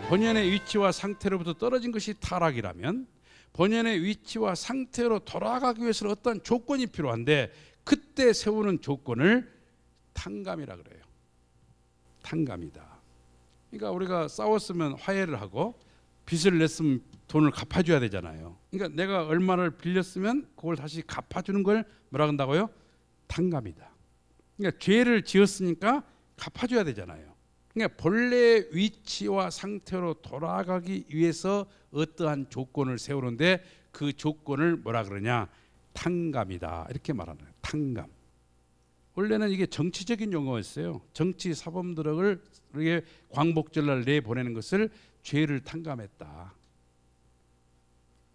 본연의 위치와 상태로부터 떨어진 것이 타락이라면 본연의 위치와 상태로 돌아가기 위해서는 어떤 조건이 필요한데 그때 세우는 조건을 탕감이라 그래요. 탕감이다. 그러니까 우리가 싸웠으면 화해를 하고 빚을 냈으면 돈을 갚아줘야 되잖아요. 그러니까 내가 얼마를 빌렸으면 그걸 다시 갚아주는 걸 뭐라 한다고요? 탕감이다. 그러니까 죄를 지었으니까 갚아줘야 되잖아요. 그러니까 본래의 위치와 상태로 돌아가기 위해서 어떠한 조건을 세우는데 그 조건을 뭐라 그러냐? 탕감이다. 이렇게 말하는 거예요. 탕감. 원래는 이게 정치적인 용어였어요. 정치 사범들을 이렇게 광복절날 내보내는 것을 죄를 탕감했다.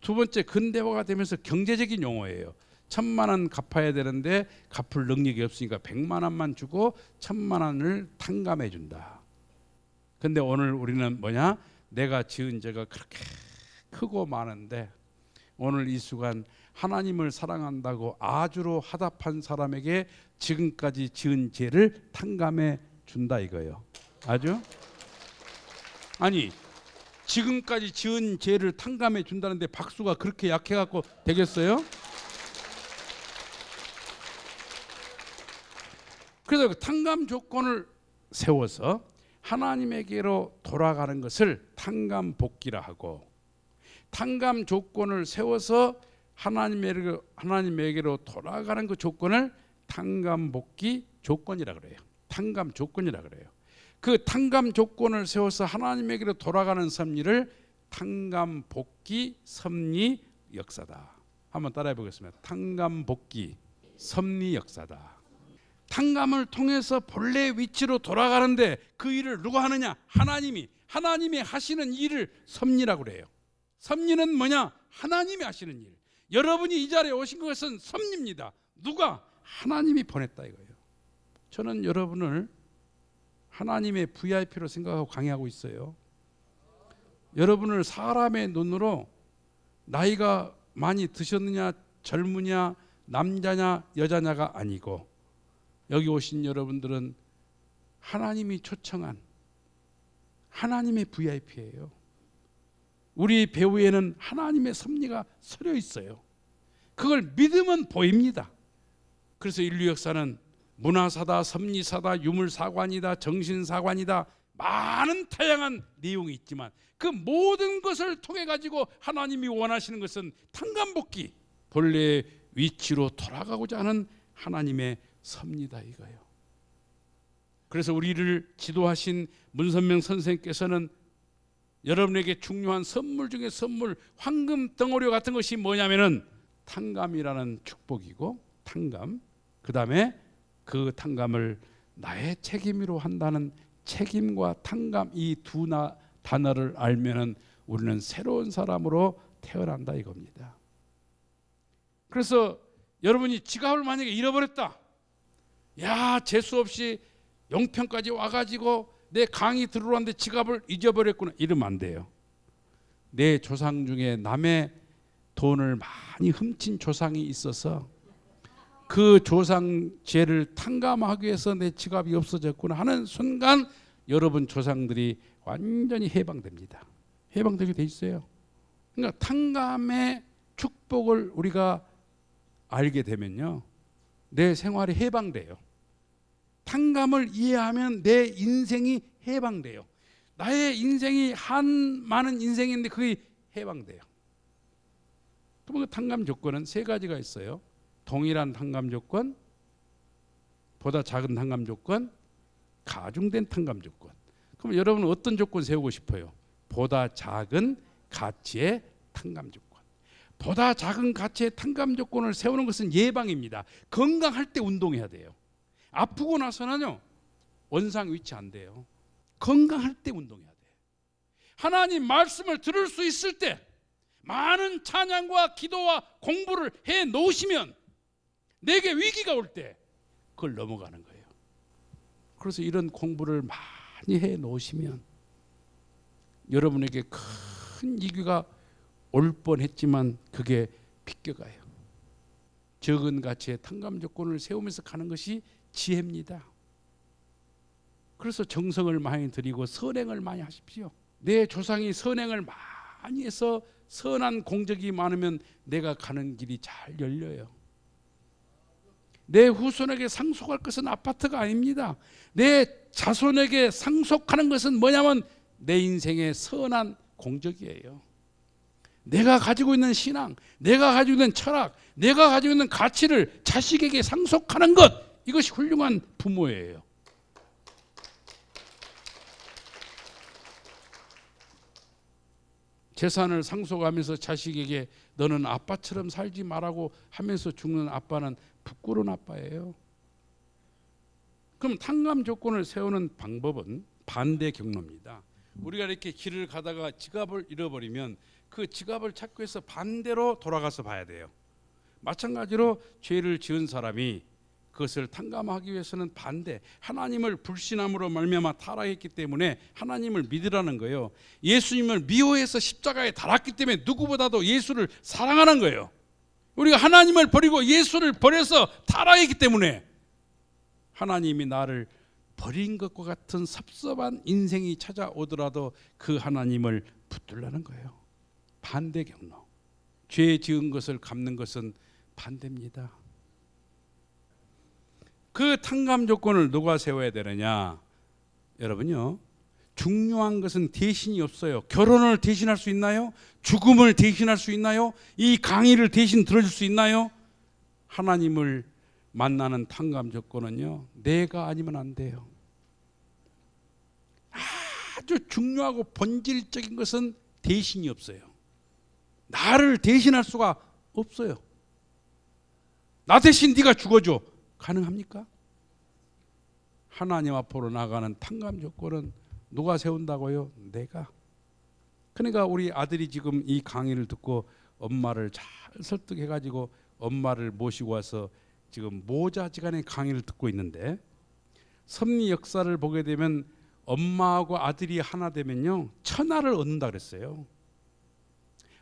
두 번째, 근대화가 되면서 경제적인 용어예요. 1,000만 원 갚아야 되는데 갚을 능력이 없으니까 100만 원만 주고 1,000만 원을 탕감해 준다. 근데 오늘 우리는 뭐냐? 내가 지은 죄가 그렇게 크고 많은데 오늘 이 순간 하나님을 사랑한다고 아주로 하답한 사람에게 지금까지 지은 죄를 탕감해 준다 이거예요. 아주? 아니 지금까지 지은 죄를 탕감해 준다는데 박수가 그렇게 약해갖고 되겠어요? 그래서 그 탕감 조건을 세워서 하나님에게로 돌아가는 것을 탕감 복귀라 하고, 탕감 조건을 세워서 하나님에게로 돌아가는 그 조건을 탕감 복귀 조건이라 그래요. 탕감 조건이라 그래요. 그 탕감 조건을 세워서 하나님에게로 돌아가는 섭리를 탕감 복귀 섭리 역사다. 한번 따라해 보겠습니다. 탕감 복귀 섭리 역사다. 탕감을 통해서 본래 위치로 돌아가는데 그 일을 누가 하느냐? 하나님이 하시는 일을 섭리라고 그래요. 섭리는 뭐냐? 하나님이 하시는 일. 여러분이 이 자리에 오신 것은 섭리입니다. 누가? 하나님이 보냈다 이거예요. 저는 여러분을 하나님의 VIP로 생각하고 강의하고 있어요. 여러분을 사람의 눈으로 나이가 많이 드셨느냐, 젊으냐, 남자냐, 여자냐가 아니고 여기 오신 여러분들은 하나님이 초청한 하나님의 VIP예요. 우리 배후에는 하나님의 섭리가 서려 있어요. 그걸 믿으면 보입니다. 그래서 인류 역사는 문화사다, 섭리사다, 유물사관이다, 정신사관이다, 많은 다양한 내용이 있지만 그 모든 것을 통해 가지고 하나님이 원하시는 것은 탕감복귀, 본래의 위치로 돌아가고자 하는 하나님의 섭리다 이거예요. 그래서 우리를 지도하신 문선명 선생께서는 여러분에게 중요한 선물 중에 선물, 황금 덩어리 같은 것이 뭐냐면은 탕감이라는 축복이고, 탕감, 그 다음에 그 탕감을 나의 책임으로 한다는 책임과 탕감, 이 두 단어를 알면은 우리는 새로운 사람으로 태어난다 이겁니다. 그래서 여러분이 지갑을 만약에 잃어버렸다, 야 재수 없이 영평까지 와가지고 내 강의 들어왔는데 지갑을 잊어버렸구나, 이러면 안 돼요. 내 조상 중에 남의 돈을 많이 훔친 조상이 있어서 그 조상 죄를 탕감하기 위해서 내 지갑이 없어졌구나 하는 순간 여러분 조상들이 완전히 해방됩니다. 해방되게 돼 있어요. 그러니까 탕감의 축복을 우리가 알게 되면요, 내 생활이 해방돼요. 탕감을 이해하면 내 인생이 해방돼요. 나의 인생이 많은 인생인데 그게 해방돼요. 그러면 그 탕감 조건은 세 가지가 있어요. 동일한 탕감 조건, 보다 작은 탕감 조건, 가중된 탕감 조건. 그럼 여러분은 어떤 조건 세우고 싶어요? 보다 작은 가치의 탕감 조건. 보다 작은 가치의 탕감 조건을 세우는 것은 예방입니다. 건강할 때 운동해야 돼요. 아프고 나서는요 원상 위치 안 돼요. 건강할 때 운동해야 돼. 하나님 말씀을 들을 수 있을 때 많은 찬양과 기도와 공부를 해 놓으시면 내게 위기가 올 때 그걸 넘어가는 거예요. 그래서 이런 공부를 많이 해 놓으시면 여러분에게 큰 위기가 올 뻔했지만 그게 비껴가요. 적은 가치의 탕감 조건을 세우면서 가는 것이 지혜입니다. 그래서 정성을 많이 들이고 선행을 많이 하십시오. 내 조상이 선행을 많이 해서 선한 공적이 많으면 내가 가는 길이 잘 열려요. 내 후손에게 상속할 것은 아파트가 아닙니다. 내 자손에게 상속하는 것은 뭐냐면 내 인생의 선한 공적이에요. 내가 가지고 있는 신앙, 내가 가지고 있는 철학, 내가 가지고 있는 가치를 자식에게 상속하는 것, 이것이 훌륭한 부모예요. 재산을 상속하면서 자식에게 너는 아빠처럼 살지 말라고 하면서 죽는 아빠는 부끄러운 아빠예요. 그럼 탕감 조건을 세우는 방법은 반대 경로입니다. 우리가 이렇게 길을 가다가 지갑을 잃어버리면 그 지갑을 찾기 위해서 반대로 돌아가서 봐야 돼요. 마찬가지로 죄를 지은 사람이 그것을 탕감하기 위해서는 반대, 하나님을 불신함으로 말미암아 타락했기 때문에 하나님을 믿으라는 거예요. 예수님을 미워해서 십자가에 달았기 때문에 누구보다도 예수를 사랑하는 거예요. 우리가 하나님을 버리고 예수를 버려서 타락했기 때문에 하나님이 나를 버린 것과 같은 섭섭한 인생이 찾아오더라도 그 하나님을 붙들라는 거예요. 반대 경로. 죄 지은 것을 갚는 것은 반대입니다. 그 탕감 조건을 누가 세워야 되느냐? 여러분요, 중요한 것은 대신이 없어요. 결혼을 대신할 수 있나요? 죽음을 대신할 수 있나요? 이 강의를 대신 들어줄 수 있나요? 하나님을 만나는 탕감 조건은요, 내가 아니면 안 돼요. 아주 중요하고 본질적인 것은 대신이 없어요. 나를 대신할 수가 없어요. 나 대신 네가 죽어줘. 가능합니까? 하나님 앞으로 나가는 탕감 조건은 누가 세운다고요? 내가. 그러니까 우리 아들이 지금 이 강의를 듣고 엄마를 잘 설득해가지고 엄마를 모시고 와서 지금 모자지간의 강의를 듣고 있는데, 섭리 역사를 보게 되면 엄마하고 아들이 하나 되면요, 천하를 얻는다 그랬어요.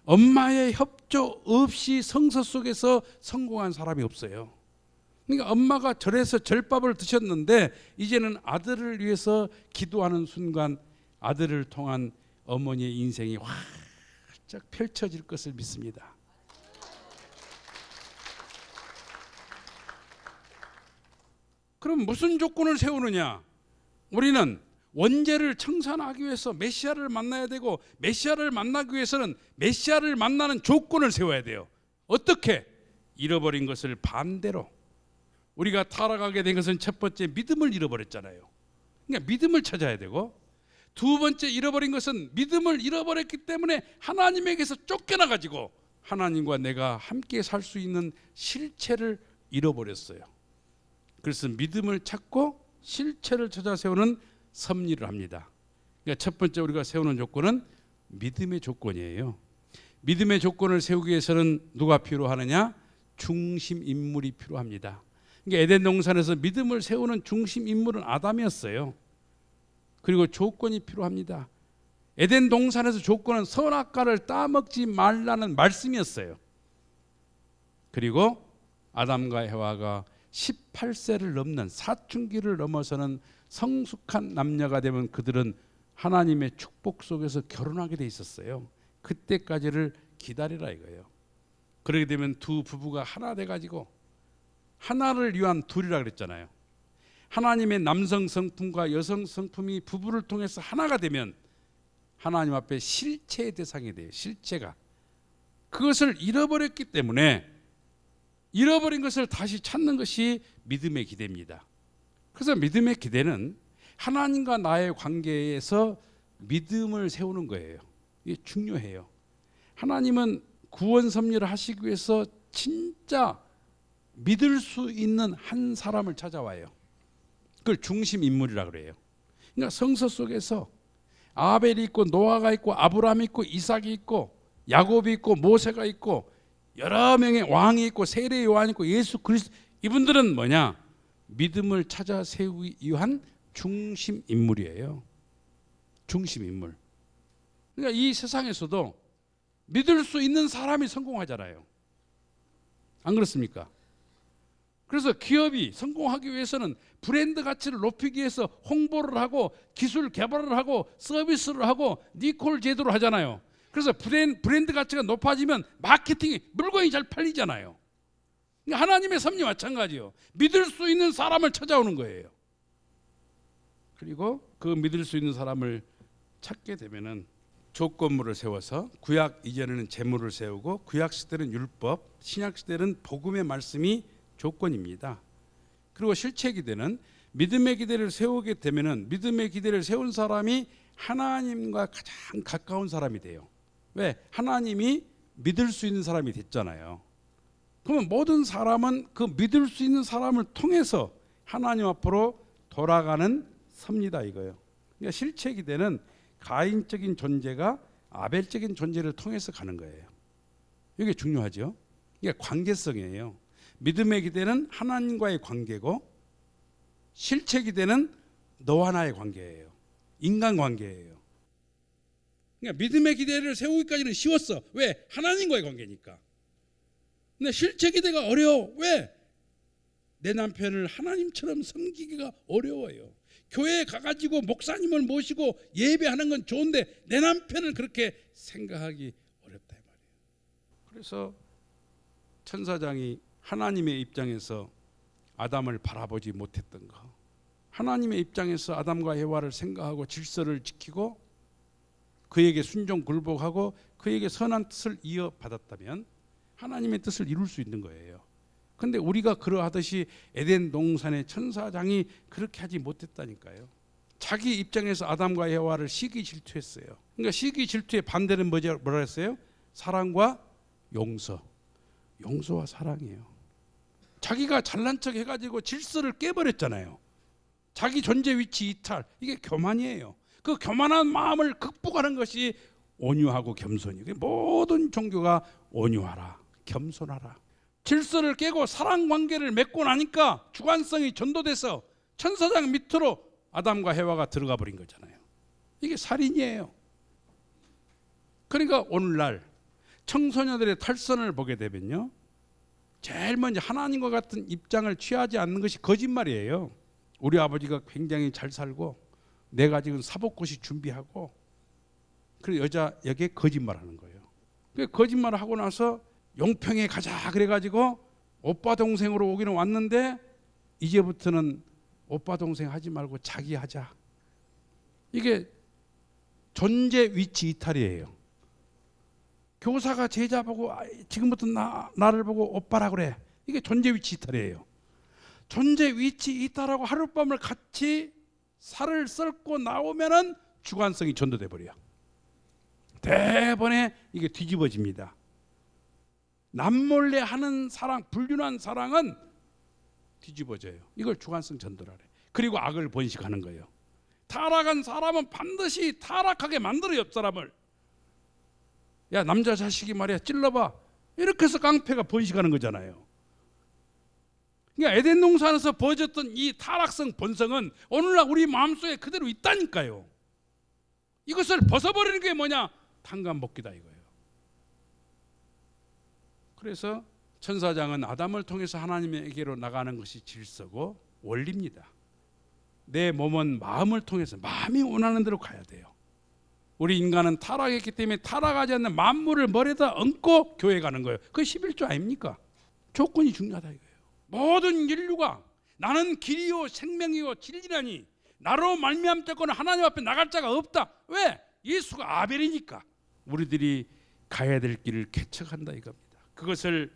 엄마의 협조 없이 성서 속에서 성공한 사람이 없어요. 그러니까 엄마가 절에서 절밥을 드셨는데 이제는 아들을 위해서 기도하는 순간 아들을 통한 어머니의 인생이 활짝 펼쳐질 것을 믿습니다. 그럼 무슨 조건을 세우느냐? 우리는 원죄를 청산하기 위해서 메시아를 만나야 되고, 메시아를 만나기 위해서는 메시아를 만나는 조건을 세워야 돼요. 어떻게? 잃어버린 것을 반대로. 우리가 타락하게 된 것은 첫 번째 믿음을 잃어버렸잖아요. 그러니까 믿음을 찾아야 되고, 두 번째 잃어버린 것은 믿음을 잃어버렸기 때문에 하나님에게서 쫓겨나가지고 하나님과 내가 함께 살 수 있는 실체를 잃어버렸어요. 그래서 믿음을 찾고 실체를 찾아 세우는 섭리를 합니다. 그러니까 첫 번째 우리가 세우는 조건은 믿음의 조건이에요. 믿음의 조건을 세우기 위해서는 누가 필요하느냐? 중심 인물이 필요합니다. 그러니까 에덴 동산에서 믿음을 세우는 중심 인물은 아담이었어요. 그리고 조건이 필요합니다. 에덴 동산에서 조건은 선악과를 따먹지 말라는 말씀이었어요. 그리고 아담과 해와가 18세를 넘는 사춘기를 넘어서는 성숙한 남녀가 되면 그들은 하나님의 축복 속에서 결혼하게 돼 있었어요. 그때까지를 기다리라 이거예요. 그렇게 되면 두 부부가 하나 돼가지고, 하나를 위한 둘이라 그랬잖아요. 하나님의 남성 성품과 여성 성품이 부부를 통해서 하나가 되면 하나님 앞에 실체의 대상이 돼요. 실체가. 그것을 잃어버렸기 때문에 잃어버린 것을 다시 찾는 것이 믿음의 기대입니다. 그래서 믿음의 기대는 하나님과 나의 관계에서 믿음을 세우는 거예요. 이게 중요해요. 하나님은 구원 섭리를 하시기 위해서 진짜 믿을 수 있는 한 사람을 찾아와요. 그걸 중심 인물이라고 그래요. 그러니까 성서 속에서 아벨이 있고 노아가 있고 아브라함이 있고 이삭이 있고 야곱이 있고 모세가 있고 여러 명의 왕이 있고 세례 요한이 있고 예수 그리스도, 이분들은 뭐냐? 믿음을 찾아 세우기 위한 중심 인물이에요. 중심 인물. 그러니까 이 세상에서도 믿을 수 있는 사람이 성공하잖아요. 안 그렇습니까? 그래서 기업이 성공하기 위해서는 브랜드 가치를 높이기 위해서 홍보를 하고 기술 개발을 하고 서비스를 하고 리콜 제도를 하잖아요. 그래서 브랜드 가치가 높아지면 마케팅이 물건이 잘 팔리잖아요. 하나님의 섭리 마찬가지요. 믿을 수 있는 사람을 찾아오는 거예요. 그리고 그 믿을 수 있는 사람을 찾게 되면은 조건물을 세워서 구약 이전에는 제물을 세우고 구약 시대는 율법, 신약 시대는 복음의 말씀이 조건입니다. 그리고 실체 기대는 믿음의 기대를 세우게 되면은 믿음의 기대를 세운 사람이 하나님과 가장 가까운 사람이 돼요. 왜? 하나님이 믿을 수 있는 사람이 됐잖아요. 그러면 모든 사람은 그 믿을 수 있는 사람을 통해서 하나님 앞으로 돌아가는 섭니다 이거예요. 그러니까 실체 기대는 가인적인 존재가 아벨적인 존재를 통해서 가는 거예요. 이게 중요하죠. 이게 관계성이에요. 믿음의 기대는 하나님과의 관계고 실체 기대는 너와 나의 관계예요. 인간관계예요. 그러니까 믿음의 기대를 세우기까지는 쉬웠어. 왜? 하나님과의 관계니까. 근데 실체 기대가 어려워. 왜? 내 남편을 하나님처럼 섬기기가 어려워요. 교회에 가가지고 목사님을 모시고 예배하는 건 좋은데 내 남편을 그렇게 생각하기 어렵다 이 말이에요. 그래서 천사장이 하나님의 입장에서 아담을 바라보지 못했던 거, 하나님의 입장에서 아담과 에바를 생각하고 질서를 지키고 그에게 순종 굴복하고 그에게 선한 뜻을 이어받았다면 하나님의 뜻을 이룰 수 있는 거예요. 근데 우리가 그러하듯이 에덴 동산의 천사장이 그렇게 하지 못했다니까요. 자기 입장에서 아담과 에바를 시기 질투했어요. 그러니까 시기 질투의 반대는 뭐라 했어요? 사랑과 용서. 용서와 사랑이에요. 자기가 잘난 척 해가지고 질서를 깨버렸잖아요. 자기 존재 위치 이탈. 이게 교만이에요. 그 교만한 마음을 극복하는 것이 온유하고 겸손이에요. 모든 종교가 온유하라, 겸손하라. 질서를 깨고 사랑 관계를 맺고 나니까 주관성이 전도돼서 천사장 밑으로 아담과 해와가 들어가 버린 거잖아요. 이게 살인이에요. 그러니까 오늘날 청소년들의 탈선을 보게 되면요, 제일 먼저 하나님과 같은 입장을 취하지 않는 것이 거짓말이에요. 우리 아버지가 굉장히 잘 살고 내가 지금 사법고시 준비하고, 그리고 여자에게 거짓말하는 거예요. 그 거짓말을 하고 나서 용평에 가자 그래가지고 오빠 동생으로 오기는 왔는데 이제부터는 오빠 동생 하지 말고 자기 하자. 이게 존재 위치 이탈이에요. 교사가 제자 보고 지금부터 나를 보고 오빠라 그래. 이게 존재 위치 이탈이에요. 존재 위치 이탈하고 하룻밤을 같이 살을 썰고 나오면은 주관성이 전도돼 버려요. 대번에 이게 뒤집어집니다. 남몰래 하는 사랑, 불륜한 사랑은 뒤집어져요. 이걸 주관성 전도라 그래. 그리고 악을 번식하는 거예요. 타락한 사람은 반드시 타락하게 만들어요. 옆 사람을. 야, 남자 자식이 말이야 찔러봐. 이렇게 해서 깡패가 번식하는 거잖아요. 그러니까 에덴 동산에서 벌어졌던 이 타락성 본성은 오늘날 우리 마음속에 그대로 있다니까요. 이것을 벗어버리는 게 뭐냐? 탕감복기다 이거예요. 그래서 천사장은 아담을 통해서 하나님에게로 나가는 것이 질서고 원리입니다. 내 몸은 마음을 통해서 마음이 원하는 대로 가야 돼요. 우리 인간은 타락했기 때문에 타락하지 않는 만물을 머리에다 얹고 교회 가는 거예요. 그게 11조 아닙니까? 조건이 중요하다 이거예요. 모든 인류가 나는 길이요 생명이요 진리라니 나로 말미암자고는 하나님 앞에 나갈 자가 없다. 왜? 예수가 아벨이니까. 우리들이 가야 될 길을 개척한다 이겁니다. 그것을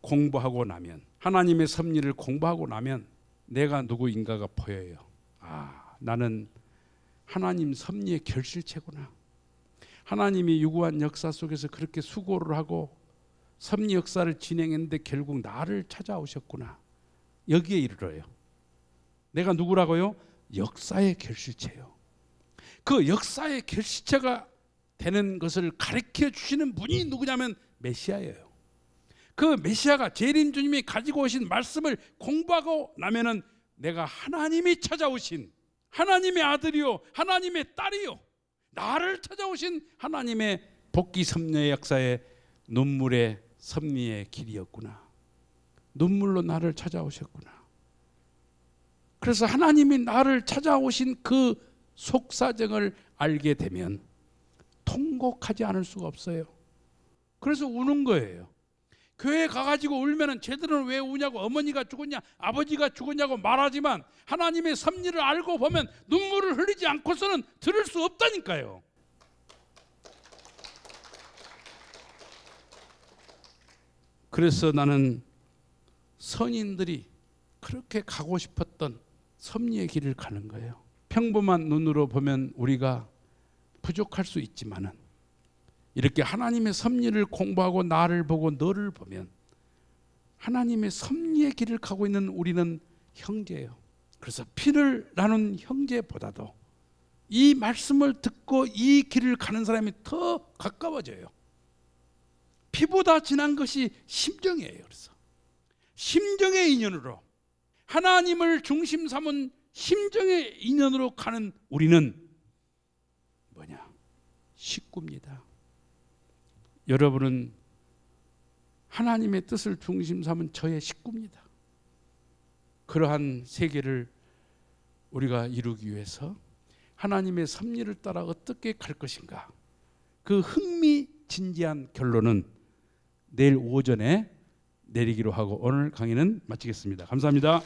공부하고 나면, 하나님의 섭리를 공부하고 나면 내가 누구인가가 보여요. 아, 나는 하나님 섭리의 결실체구나. 하나님이 유구한 역사 속에서 그렇게 수고를 하고 섭리 역사를 진행했는데 결국 나를 찾아오셨구나. 여기에 이르러요. 내가 누구라고요? 역사의 결실체요. 그 역사의 결실체가 되는 것을 가르쳐 주시는 분이 누구냐면 메시아예요. 그 메시아가 재림 주님이 가지고 오신 말씀을 공부하고 나면은 내가 하나님이 찾아오신 하나님의 아들이요 하나님의 딸이요 나를 찾아오신 하나님의 복귀 섭리의 역사의 눈물의 섭리의 길이었구나. 눈물로 나를 찾아오셨구나. 그래서 하나님이 나를 찾아오신 그 속사정을 알게 되면 통곡하지 않을 수가 없어요. 그래서 우는 거예요. 교회 가가지고 울면은 쟤들은 왜 우냐고, 어머니가 죽었냐 아버지가 죽었냐고 말하지만 하나님의 섭리를 알고 보면 눈물을 흘리지 않고서는 들을 수 없다니까요. 그래서 나는 선인들이 그렇게 가고 싶었던 섭리의 길을 가는 거예요. 평범한 눈으로 보면 우리가 부족할 수 있지만은 이렇게 하나님의 섭리를 공부하고 나를 보고 너를 보면 하나님의 섭리의 길을 가고 있는 우리는 형제예요. 그래서 피를 나눈 형제보다도 이 말씀을 듣고 이 길을 가는 사람이 더 가까워져요. 피보다 진한 것이 심정이에요. 그래서 심정의 인연으로, 하나님을 중심 삼은 심정의 인연으로 가는 우리는 뭐냐? 식구입니다. 여러분은 하나님의 뜻을 중심 삼은 저의 식구입니다. 그러한 세계를 우리가 이루기 위해서 하나님의 섭리를 따라 어떻게 갈 것인가, 그 흥미진지한 결론은 내일 오전에 내리기로 하고 오늘 강의는 마치겠습니다. 감사합니다.